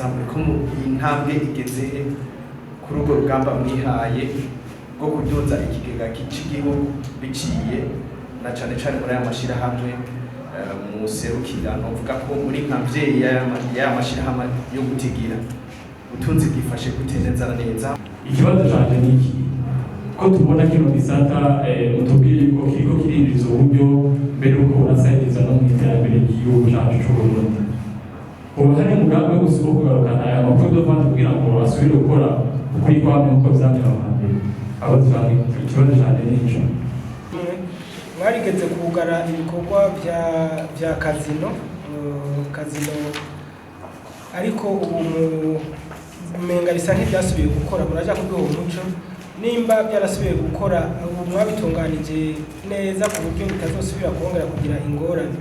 ko intambwe igeze kuri urwo rugamba mwihaye rwo kuduza ikigega cy'igihugu biciye na cane cane muri aya mashirahamwe muserukira novuga ko muri nkavyeyi ya mashirahamwe yo gutigira utunzi bwifashe gute neza na neza. Ikibazo canje niki ko tubona kino gisata utubwiye ko kiriko kirinjiza uburyo mbere uko urasahiriza no mw'iterambere ry'igihugu cacu c'Uburundi. Ubu hari umugambi wo kugarukana aya makuru dovandi kugira ngo basubire gukora ukuri kwamwe uko vyamera hambere. Abo tuvanga ikibazo canje nico. Mwarigeze kugara ibikorwa vya kazino ariko ubu umenga bisa nk'ivyasubiye gukora muraja kuduha umuco nimba byarasubiye gukora ubu mwabitunganije neza ku buryo bitazosubira kongera kugira ingorane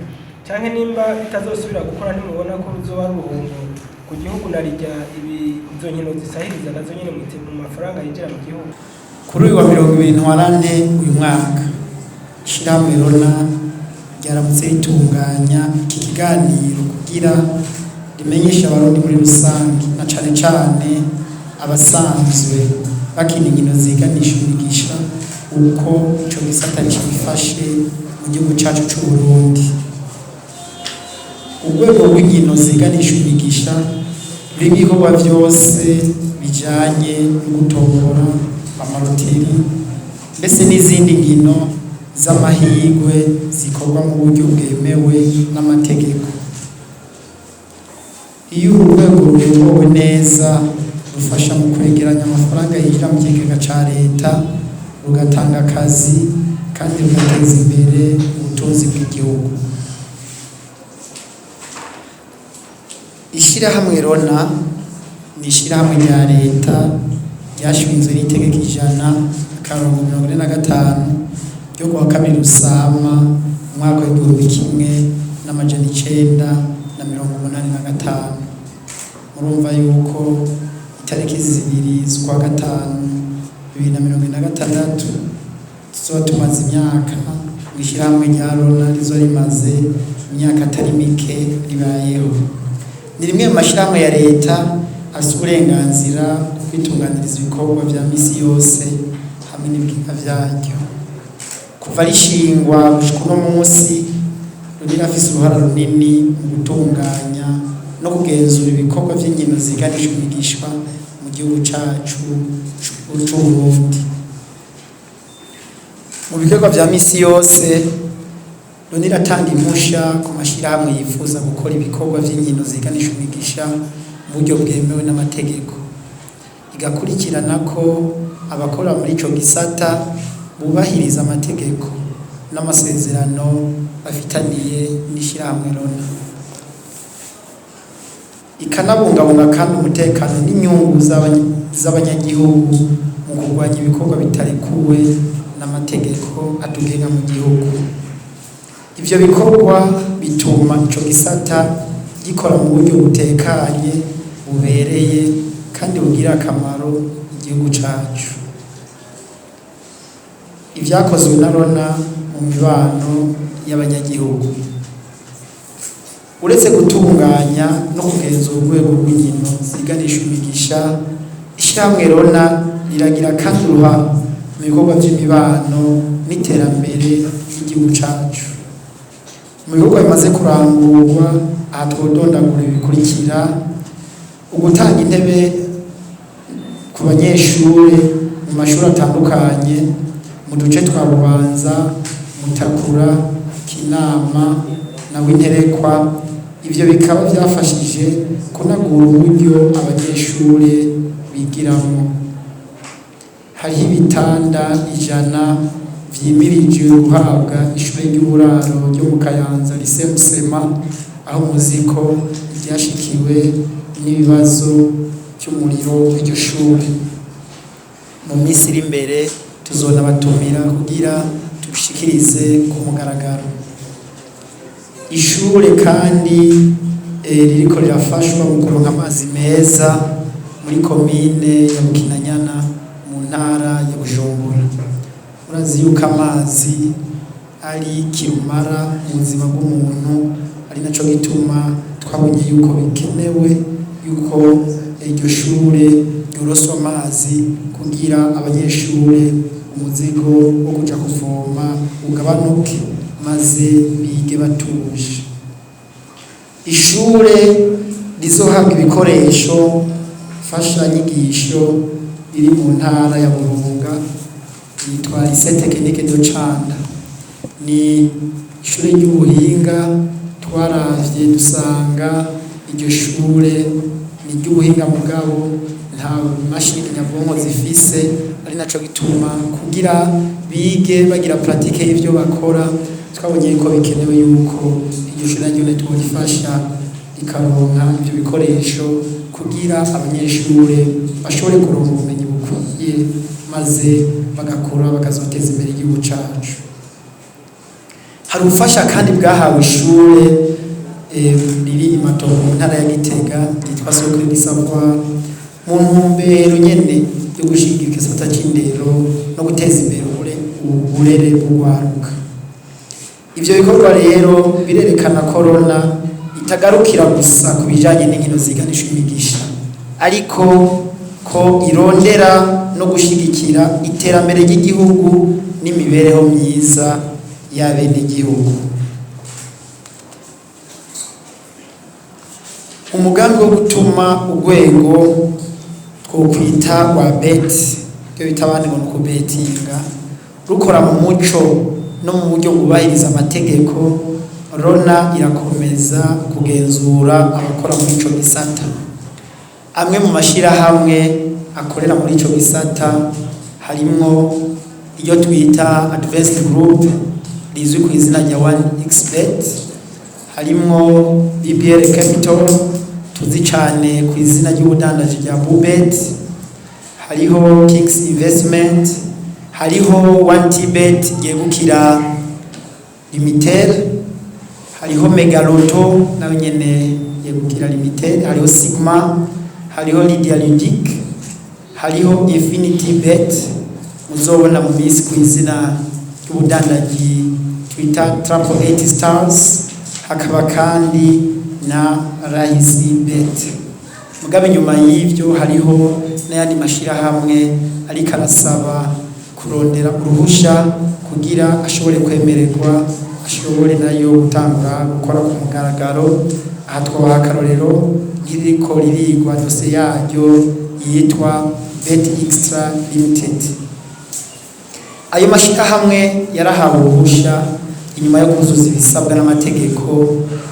canke nimba bitazosubira gukora ntimubona ko bizoba ari uruhombo ku gihugu narirya izo nkino zisahiriza nazo nyene mu mafaranga yinjira mu gihugu. Kuri uyu wa 2024 uyu mwaka ishirahamwe Rona ryaramutse ritunganya iki kiganiro kugira rimenyesha abarundi muri rusange na cane cane abasanzwe bakina inkino ziganisha imigisha uko ico gisata cifashe mu gihugu cacu c'Uburundi. Urwego rw'inkino ziganisha imigisha rw'ibikorwa vyose bijanye no gutombora amaroteri mbese n'izindi nkino z'amahirwe zikorwa mu buryo bwemewe n'amategeko. Iyo urwego ruyobowe neza rufasha mu kwegeranya amafaranga yinjira mu kigega ca leta rugatanga akazi kandi rugateza imbere ubutunzi bw'igihugu. Ishirahamwe Rona ni ishirahamwe rya leta ryashinzwe n'itegeko 145 ryo kuwa 2 Rusama umwaka w'1985. Murumva yuko itariki 2 z'ukwa gatanu 2026 tuzoba tumaze imyaka mw'ishirahamwe rya Rona rizo rimaze imyaka atari mike ribayeho. Ni rimwe mu mashirahamwe ya leta afite uburenganzira bwo kwitunganiriza ibikorwa vya misi yose hamwe n'ibigega vyaryo. Kuva rishingwa gushika uno munsi rirafise uruhara runini mu gutunganya no kugenzura ibikorwa vy'inkino ziganisha imigisha mu gihugu cacu c'Uburundi. Mu bikorwa vya misi yose Rona iratanga impusha ku mashirahamwe yifuza gukora ibikorwa vy'inkino ziganisha imigisha mu buryo bwemewe n'amategeko, igakurikirana ko abakora muri ico gisata bubahiriza amategeko n'amasezerano bafitaniye n'ishirahamwe Rona, ikanabungabunga kandi umutekano n'inyungu z'abanyagihugu mu kurwanya ibikorwa bitarekuwe n'amategeko atugenga mu gihugu. Ivyo bikorwa bituma ico gisata gikora mu buryo butekanye bubereye kandi bugira akamaro igihugu cacu. Ivyakozwe na Rona mu mibano y'abanyagihugu uretse gutunganya no kugenzura urwego rw'inkino ziganisha imigisha, ishirahamwe Rona riragira kandi uruhara mu bikorwa vy'imibano n'iterambere ry'igihugu cacu. Mu bikorwa bimaze kurangurwa aha twodondagura ibikurikira: ugutanga intebe ku banyeshure mu mashuri atandukanye mu duce twa Bubanza, Mutakura, Kinama na Winterekwa. Ivyo bikaba vyafashije kunagura uburyo abanyeshure bigiramwo. Hariho ibitanda 100 vyimirije guhabwa ishure ry'uburaro ryo mu Kayanza Lycée Musema, aho muziko ryashikiwe n'ibibazo cy'umuriro w'iryo shure. Mu minsi iri imbere tuzonabatumira kugira tubishikirize ku mugaragaro. Ishure kandi ririko rirafashwa mu kuronka amazi meza muri komine ya Bukinanyana mu ntara ya Bujumbura. Murazi yuko amazi ari kirumara mu buzima bw'umuntu, ari naco gituma twabonye yuko bikenewe yuko iryo shure ryoroswa amazi kugira abanyeshure umuzigo wo kuja kuvoma ugabanuke maze bige batuje. Ishure rizohabwa ibikoresho mfashanyigisho riri mu ntara ya Burunga yitwa Lycée Technique de Canda. Ni ishure ry'ubuhinga twaravye dusanga iryo shure ni ry'ubuhinga mugabo nta mashini nyabwonko zifise, ari naco gituma kugira bige bagira pratique y'ivyo bakora twabonye ko bikenewe yuko iryo shure ryo networifasha ikaronka ivyo bikoresho kugira abanyeshure bashobore kuronka ubumenyi bukwiye maze bagakura bakazoteza imbere igihugu cacu. Hari ubufasha kandi bwahawe ishure riri Imatongo mu ntara ya Gitega ryitwa Socre du Savoir mu ntumbero nyene yo gushigikira igisata c'indero no guteza imbere uburere bw'urwaruka. Ivyo bikorwa rero birerekana korona itagarukira gusa ku bijanye n'inkino ziganisha imigisha, ariko ko irondera no gushigikira iterambere ry'igihugu n'imibereho myiza y'abenegihugu. Umugambi wo gutuma urwego twokwita rwa bet byo bita abandi ngo kubetinga rukora mu muco no mu buryo bwubahiriza amategeko, Rona irakomeza kugenzura abakora muri ico gisata. Amwe mu mashirahamwe akorera muri ico gisata harimwo iyo twita Advanced Group rizwi ku izina rya 1xBet, harimwo BBL Capital tuzi cyane ku izina ry'ubudandaji rya Bubet, hariho Kings Investment, hariho 1tbet yegukira Limited, hariho Megaloto nawe nyene yegukira Limited, hariho Sigma, hariho Lydia Ludic, hariho Infinity Bet muzobona mu minsi ku izina ry'ubudandaji Twitter Triple 8 Stars, hakaba kandi na Rahisi Bet. Mugabe nyuma y'ivyo hariho n'ayandi mashirahamwe ariko arasaba kurondera uruhusha kugira ashobore kwemererwa, ashobore nayo gutangura gukora ku mugaragaro. Aha twabaha akarorero nk'iriko ririgwa dosiye yaryo yitwa Bet Extra Limited. Ayo mashirahamwe yarahawe uruhusha inyuma yo kuzuza ibisabwa n'amategeko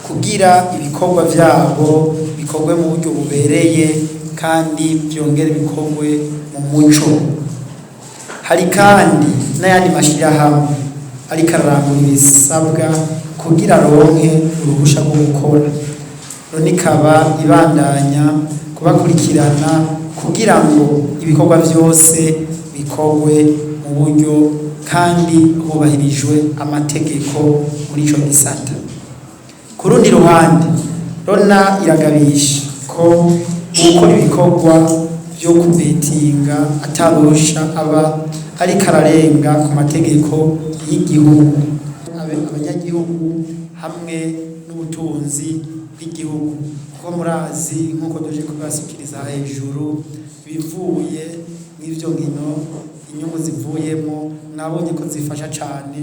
kugira ibikorwa vyabo bikorwe mu buryo bubereye kandi byongere bikorwe mu muco. Hari kandi n'ayandi mashirahamwe ariko ararangura ibisabwa kugira ronke uruhusha rwo gukora. None ikaba ibandanya kubakurikirana kugira ngo ibikorwa vyose bikorwe mu buryo kandi hubahirijwe amategeko muri ico gisata. Ku rundi ruhande Rona iragabisha ko gukora ibikorwa byo kubetinga atarusha aba ariko ararenga ku mategeko y'igihugu, abanyagihugu hamwe n'ubutunzi bw'igihugu. Kuko murazi nk'uko tuje kubasukiriza hejuru bivuye n'ivyo nkino, inyungu zivuyemo nabonye ko zifasha cyane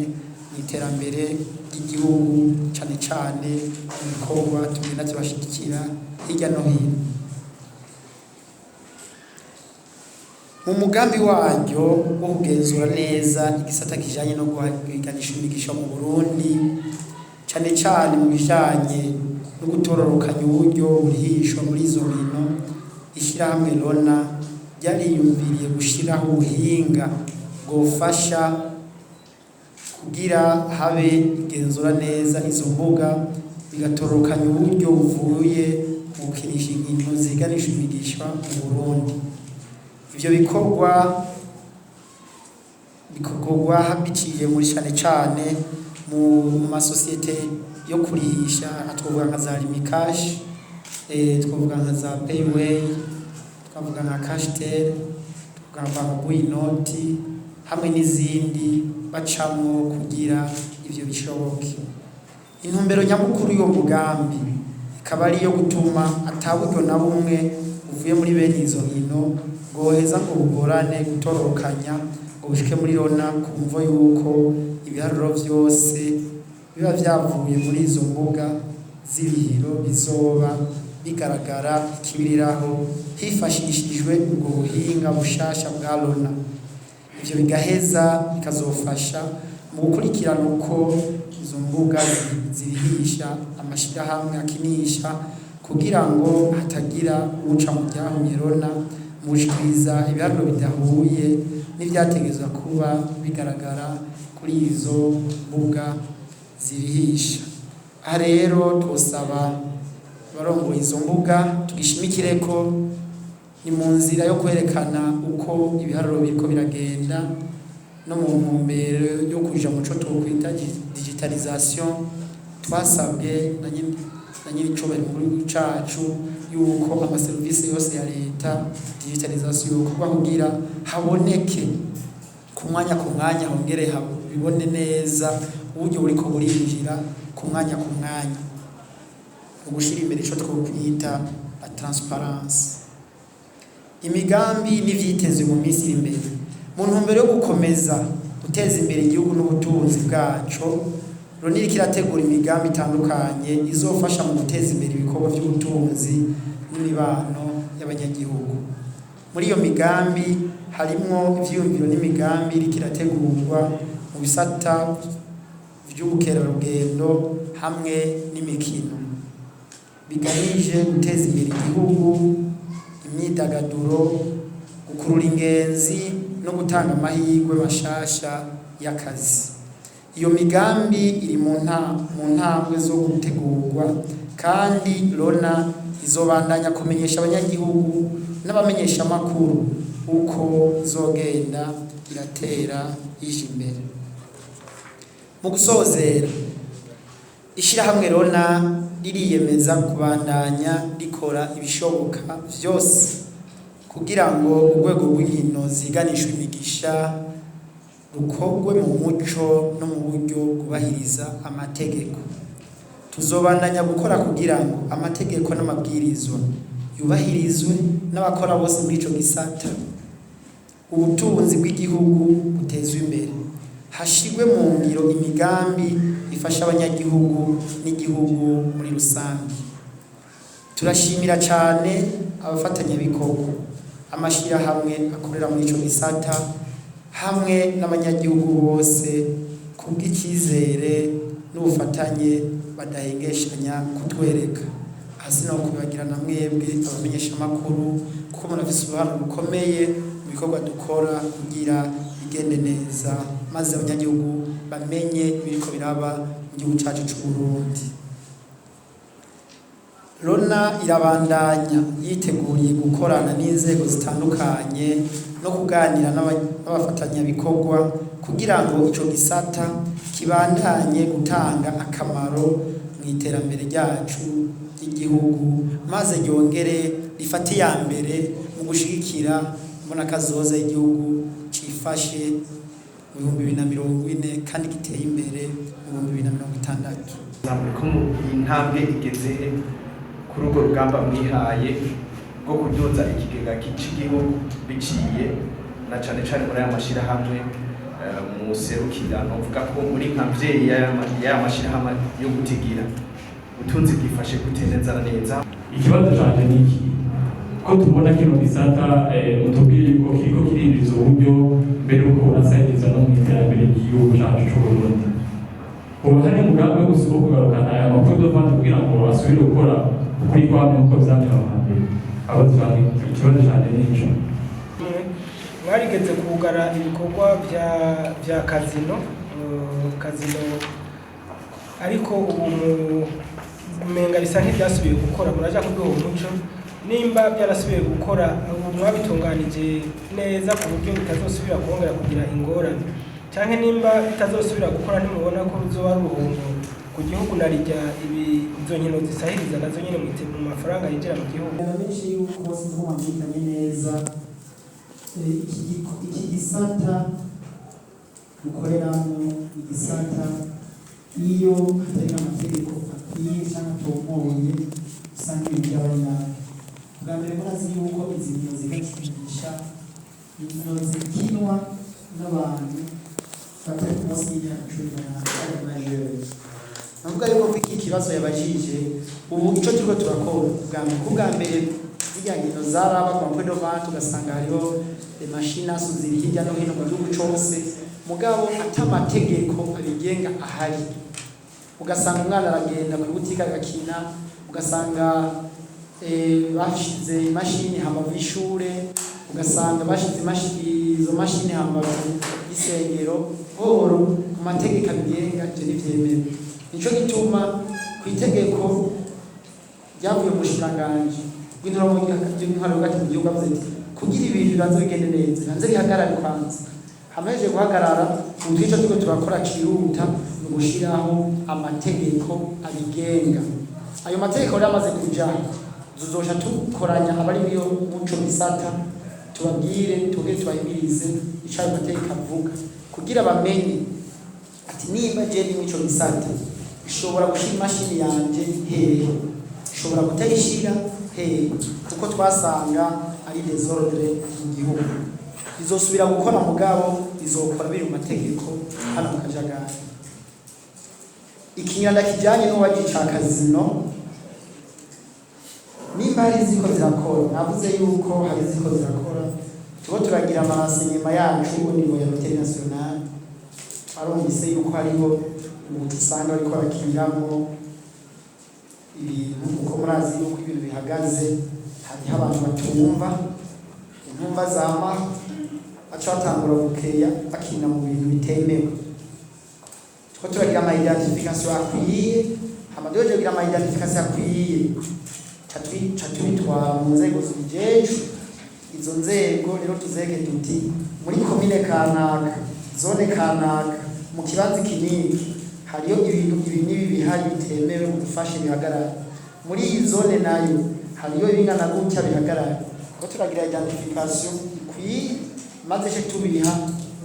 mu iterambere ry'igihugu, cyane cyane mu bikorwa tugenda tubashigikira hirya no hino. Mu mugambi waryo wo kugenzura neza igisata kijanye no guhiganisha imigisha mu Burundi, cyane cyane mu bijanye no gutororokanya uburyo burihishwa muri izo nkino, ishirahamwe Rona ryariyumviriye gushiraho ubuhinga bwofasha kugira habe igenzura neza izo mbuga, bigatororokanya uburyo buvuye mu gukinisha inkino ziganisha imigisha mu Burundi. Ivyo bikorwa biciye muri cyane mu masosiyete yo kurihisha, twavuga nka za Limikash, twavuga nka za Payway, twavuga nka Cashtel, twavuga nka Buinoti hamwe n'izindi bacamwo kugira ivyo bishoboke. Intumbero nyamukuru yo mugambi ikaba ariyo gutuma ataburyo na bumwe uvuye muri bene izo nkino ngo heza ngo bugorane gutororokanya ngo bushike muri Rona kumva yuko ibiharuro byose biba byavuye muri izo mbuga z'ibihiro bizoba bigaragara ikibiriraho hifashishijwe ubwo buhinga bushasha bwa Rona. Ivyo bigaheza bikazofasha mu gukurikirana uko izo mbuga zirihisha amashirahamwe akinisha kugira ngo hatagira uca mu byahumye Rona mushikiriza ibiharuro bidahuye n'ivyategezwa kuba bigaragara kuri izo mbuga zirihisha. Aha rero twosaba abarongoye izo mbuga tugishimikire ko ni mu nzira yo kwerekana uko ibiharuro biriko biragenda no mu ntumbero yo kuja mu co twokwita digitalisation. Twasabwe na nyir'icubahiro mu gihugu cacu yuko amaserivisi yose ya leta digitalisation yokorwa kugira haboneke ku mwanya hongere bibone neza uburyo buriko burinjira ku mwanya ugushira imbere ico twokwita la transparence. Imigambi n'ivyitezwe mu minsi iri imbere mu ntumbero yo gukomeza guteza imbere igihugu n'ubutunzi bwaco. Rona iriko irategura imigambi itandukanye izofasha mu guteza imbere ibikorwa by'ubutunzi n'imibano y'abanyagihugu. Muri iyo migambi harimwo ivyiyumviro n'imigambi iriko irategurwa mu bisata vy'ubukerarugendo hamwe n'imikino bigamije guteza imbere igihugu, imyidagaduro, gukurura ingenzi no gutanga amahirwe mashasha y'akazi. Iyo migambi iri mu ntambwe zo gutegurwa kandi Rona izobandanya kumenyesha abanyagihugu n'abamenyesha makuru uko izogenda iratera ije imbere. Mu gusozera, ishirahamwe Rona ririyemeza kubandanya rikora ibishoboka vyose kugira ngo urwego rw'inkino ziganishwe imigisha rukorwe mu muco no mu buryo bwubahiriza amategeko. Tuzobandanya gukora kugira ngo amategeko n'amabwirizwa yubahirizwe n'abakora bose muri ico gisata, ubutunzi bw'igihugu butezwe imbere, hashigwe mu ngiro imigambi ifasha abanyagihugu n'igihugu muri rusange. Turashimira cyane abafatanyabikorwa, amashirahamwe akorera muri ico gisata hamwe n'abanyagihugu bose kubw'ikizere n'ubufatanye badahengeshanya kutwereka. Hasi no kubagirana mwebwe abamenyesha makuru kuko murafise uruhare rukomeye mu bikorwa dukora kugira bigende neza maze abanyagihugu bamenye ibiriko biraba mu gihugu cacu c'u Burundi. Rona irabandanya yiteguriye gukorana n'inzego zitandukanye no kuganira n'abafatanyabikorwa kugira ngo ico gisata kibandanye gutanga akamaro mu iterambere ryacu ry'igihugu maze ryongere rifate ya mbere mu gushigikira mbona kazoza y'igihugu cifashe mu 2040 kandi giteye imbere mu 2060. Ko intambwe igeze kuri urwo rugamba mwihaye rwo kuduza ikigega cy'igihugu biciye na cane muri aya mashirahamwe muserukira novuga ko muri nkavyeyi ya mashirahamwe yo gutigira utunzi bwifashe guteneza neza. Ikibazo cyane niki ko tubona kino gisata utubwiye yuko kiriko kirinjiza uburyo mbere uko urasahiriza no mu iterambere ry'igihugu cyacu c'u Burundi. Ubu hari umugambi wo kugarukana aya makuru dovante kugira ngo asubire gukora kuri kwamwe uko vyatangajwe. Abo twari ikibazo cyane nico mwarigeze kugara ibikorwa vya kazino ariko ubu umenga bisa nk'ibyasubiye gukora. Muraja kuduha umuco nimba byarasubiye gukora ubu mwabitunganije neza ku buryo bitazosubira kongera kugira ingorane, canke nimba bitazosubira gukora nimubona ko bizoba ruhungo ku gihugu narijya izo nkino zisahiriza nazo nyene mu mafaranga yinjira mu gihugu. Benshi yuko bose mwumvikanye neza iki gisata gukoreramo igisata iyo hatari amategeko akwiye cyangwa atomoye usanga ibintu by'abanyana bwa mbere murazi yuko izi nkino zigakinisha inkino zikinwa n'abantu batari ku munsi y'imyaka 18 navuga yuko ko iki kibazo yabajije ubu ico turiko turakora bwa mbere zirya nkino zaraba ku mapwedo vant ugasanga hariho mashini asuzira hirya no hino mu gihugu cose mugabo atamategeko abigenga ahari ugasanga umwana aragenda ku butike agakina ugasanga bashize imashini hambavu y'ishure ugasanga bashize izo mashini hambavu y'isengero horo ku mategeko abigenga ivyo ntivyemera nico gituma ku itegeko ryavuye mu bushikiranganji bw'intwaro hagati mu gihugu avuze ati kugira ibintu bibanza bigende neza bibanza bihagarare kwanza hamaze guhagarara ubu twico turiko turakora cihuta ni ugushiraho amategeko abigenga ayo mategeko rero amaze kuja tuzoja tukoranya abari muri muco bisata tubabwire tubahimirize ico ayo mategeko avuga kugira bamenye ati nimba je ni muco bisata ishobora gushira imashini yanje hehe ishobora kutayishira hehe kuko twasanga ari desordre mu gihugu izosubira gukora mugabo izokora biri mu mategeko hano mu kajagari ikinyanda kijanye n'uwagica kazino nimba hari ziko zirakora navuze yuko hari ziko zirakora tuko turagira amasenema yacu ni mu Hotel National arumvise yuko hariho umuntu usanga ariko arakiniramo ibintu uko murazi yuko ibintu bihagaze hariho abantu batumva intumva zama aca batangura gukeya akina mu bintu bitemewe tuko turagira ama identification akwiye amadoje kugira ama identification akwiye catubitwara mu nzego z'ubujejwe izo nzego rero tuzege tuti muri komine kanaka zone kanaka mu kibanza kinini hariyo ibintu ibi bihari bitemewe gufasha bihagarara muri iyi zone nayo hariyo ibingana gutya bihagarara ko turagira identification ikwiye maze cyo tubiha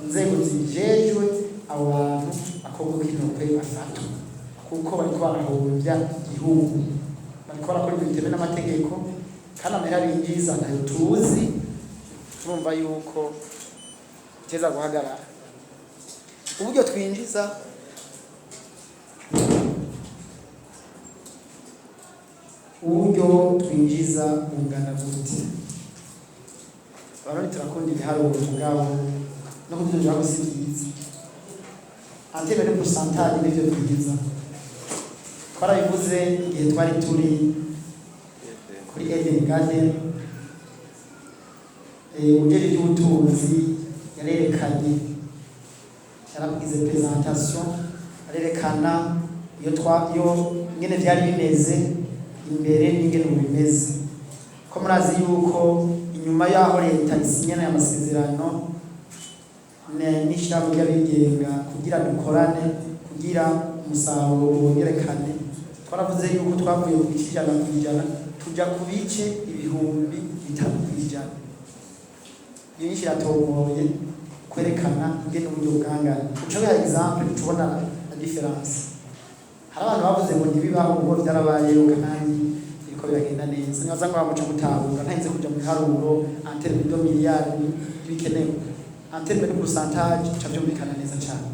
inzego zibijejwe abo bantu akogo kinokwe bafatwa kuko bariko barahombya igihugu bariko barakora ibintu bitemewe n'amategeko kandi amahera binjiza ntayo tuzi turumva yuko teza guhagarara uburyo twinjiza bungana gute baroni turakunda ibiharuro mugabo no kubyumva ko si byiza antebe de pourcentage n'ibyo byiza twarabivuze igihe twari turi kuri Eden Garden ujeri y'ubutunzi yarerekanye yaragize presentation arerekana iyo ngene byari bimeze imbere n'ingene bimeze ko murazi yuko inyuma yaho leta isinyana y'amasezerano n'ishirahamwe ry'abigenga kugira dukorane kugira umusaruro wongerekane twaravuze yuko twavuye ku bice 100% tuja ku bice 500%. Iyo nyinshi yatomoye kwerekana ingene uburyo bwangana uco ya example tubona la difference hari abantu bavuze ngo ntibibaho ngo byarabayeho kandi biriko biragenda neza nyaza ngo bamuca gutabura ntahinze kuja mu haruro en terme de milliards bikenewe en terme de pourcentage cavyumvikana neza cyane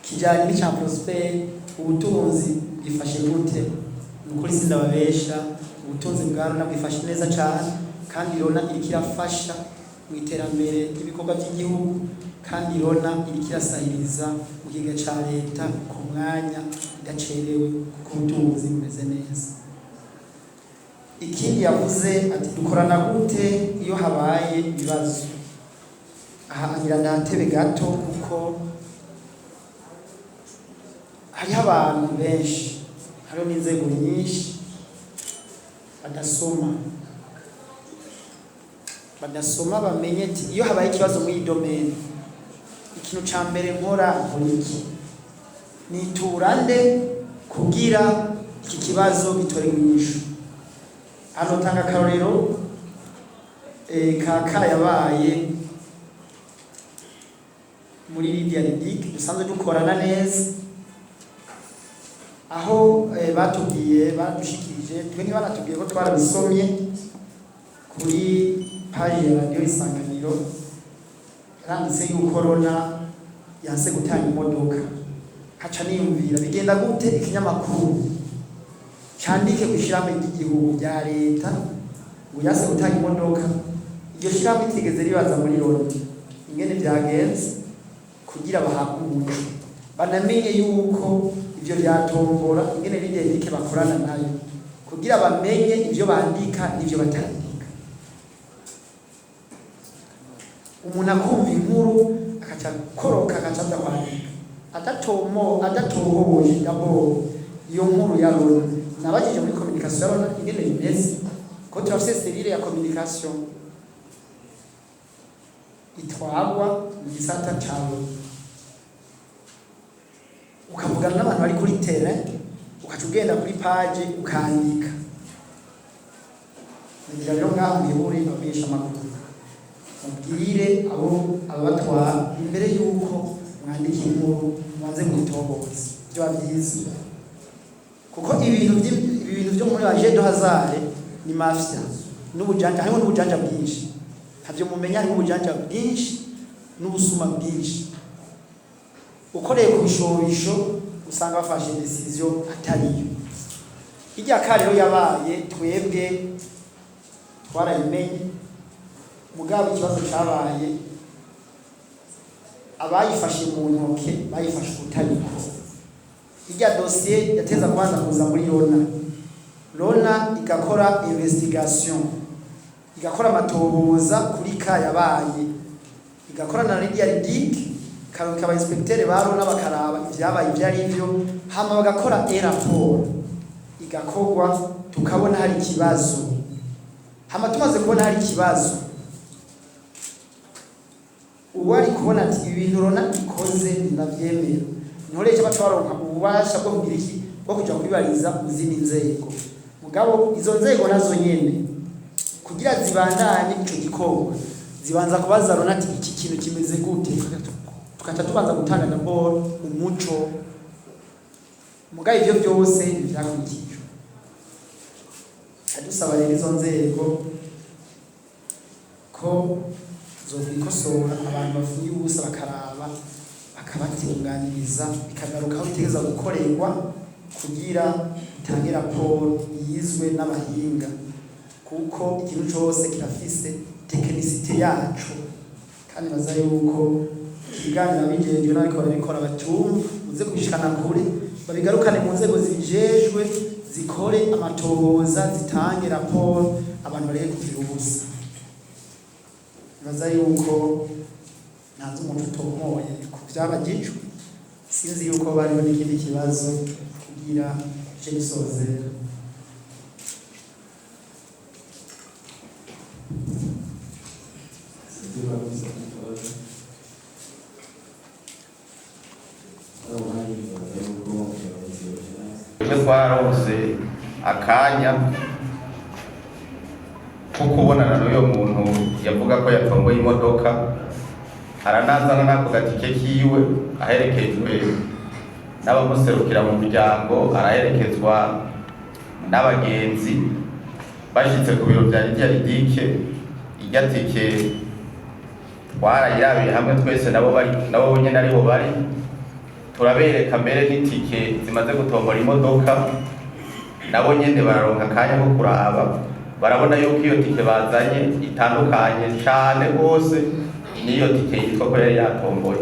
kijanye n'icya Prosper ubutunzi bwifashe gute nukuri sindababesha ubutunzi bwarona bwifashe neza cyane kandi irona irikirafasha mu iterambere ry'ibikorwa by'igihugu kandi irona irikirasahiriza mu gihe ca leta ku mwanya idacerewe kuko ubutunzi bumeze neza. Ikindi yavuze ati dukorana gute iyo habaye ibibazo aha agira ndatebe gato kuko hariho abantu benshi hariho n'inzego nyinshi badasoma bamenye ati iyo habaye ikibazo muri domaine ikintu ca mbere nkora iki niturande kugira iki kibazo bitore inyishu. Hano tanga karorero kaka yabaye muri Lydia Lidic dusanzwe dukorana neza aho batubwiye badushikirije twe ntibanatubwiye ko twarabisomye kuri paji ya radiyo Isanganiro yaranditse yuko Rona yanse gutanga imodoka. Haca niyumvira bigenda gute ikinyamakuru cyandike ku ishyirahamwe ry'igihugu rya leta ngo yanse gutanga imodoka, iryo shyirahamwe ritigeze ribaza muri Rona ingene byagenze kugira bahabwe umuco banamenye yuko ibyo byatombora ingene ridendike bakorana nayo kugira bamenye ibyo bandika n'ibyo batandika. Umuntu akumva inkuru akaca koroka akaca kwandika adatohoboye abo iyo nkuru ya Rona. Nabajije muri communication ya Rona ingene bimeze ko turafise serire ya communication itwagwa mu gisata cyawe, ukavugana n'abantu bari kuri terrain, ukaca ugenda kuri page ukandika. Ngira rero ngaho muyobore babesha amakuru mubwire abo abatwara imbere yuko mwandika inkuru mwanze mwitoboza byo byiza, kuko ibintu byo muri aje do hazare ni mafia n'ubujanja, harimo n'ubujanja bwinshi, havyo mumenya harimo ubujanja bwinshi n'ubusuma bwinshi. Ukoreye ku bishobisho usanga bafashe decision atariyo. Ijya karero yabaye twebwe twarayimenye, mugabo ikibazo cyabaye abayifashe mu ntoke bayifashe ubutariko. Ijya dossier yateza kwanza kuza muri Rona igakora investigation, igakora amatohoza kuri ka yabaye, igakora na RDIC kaba inspecteur ba Rona bakaraba ivyabaye ivyari ivyo, hama bagakora rapport igakogwa, tukabona hari ikibazo. Hama tumaze kubona hari ikibazo, uwari kubona ati ibintu Rona ikoze ndavyemera, ntoreje batwaronka ububasha bwo kugira iki bwo kuja kubibariza mu zindi nzego. Mugabo izo nzego nazo nyene kugira zibandanye ico gikorwa zibanza kubaza Rona ati iki kintu kimeze gute, tukaca tubanza gutanga rapport umuco. Mugabo ivyo byose byakurikijwe. Adusaba rero izo nzego ko zokwikosora, abantu bavuye ubusa bakaraba bakabatunganiriza bikagaruka aho bitegeza gukorerwa kugira itange raporo yizwe n'abahinga, kuko ikintu cyose kirafise tekinisite yacu. Kandi baza yuko ikiganiro bigendewe n'ariko barabikora batumva uze kwishikana kure, babigarukane mu nzego zijejwe zikore amatohoza zitange raporo abantu bareke kugira ubusa. Baza yuko ntanze umuntu utomoye ku byabagijwe, sinzi yuko bariho n'ikindi kibazo kugira je gisozera. Twarose akanya ko kubonana n'uyo muntu yavuga ko yatomboye imodoka, aranazana n'ako gatike kiwe, aherekejwe n'abamuserukira mu muryango, araherekezwa n'abagenzi. Bashitse ku biro bya RDIC, irya tike twarayirabiye hamwe twese, nabo nyene ariho bari, turabereka mbere n'itike zimaze gutombora imodoka. Nabo nyene bararonka akanya ko kuraba, barabona yuko iyo tike bazanye itandukanye cyane rwose n'iyo tike yitwa ko yari yatomboye.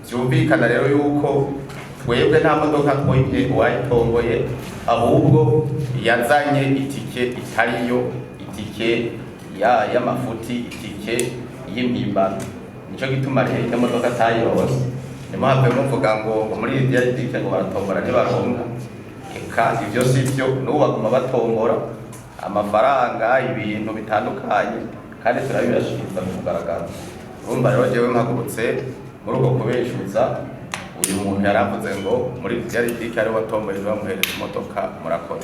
Byumvikana rero yuko twebwe nta modoka twoyibye uwayitomboye, ahubwo yazanye itike itariyo, itike y'amafuti, itike y'impimbano. Nico gituma rero iyo modoka atayirose. Nimo have muvuga ngo muri RDIC ngo baratombora ntibaronka. Eka ivyo sivyo, n'ubu baguma batombora amafaranga, ibintu bitandukanye, kandi turabibashikiriza ku mugaragaro. Urumva rero jewe mpagurutse muri uko kubeshuza uyu muntu yaravuze ngo muri RDIC ari watomboye bamuhereza imodoka. Murakoze.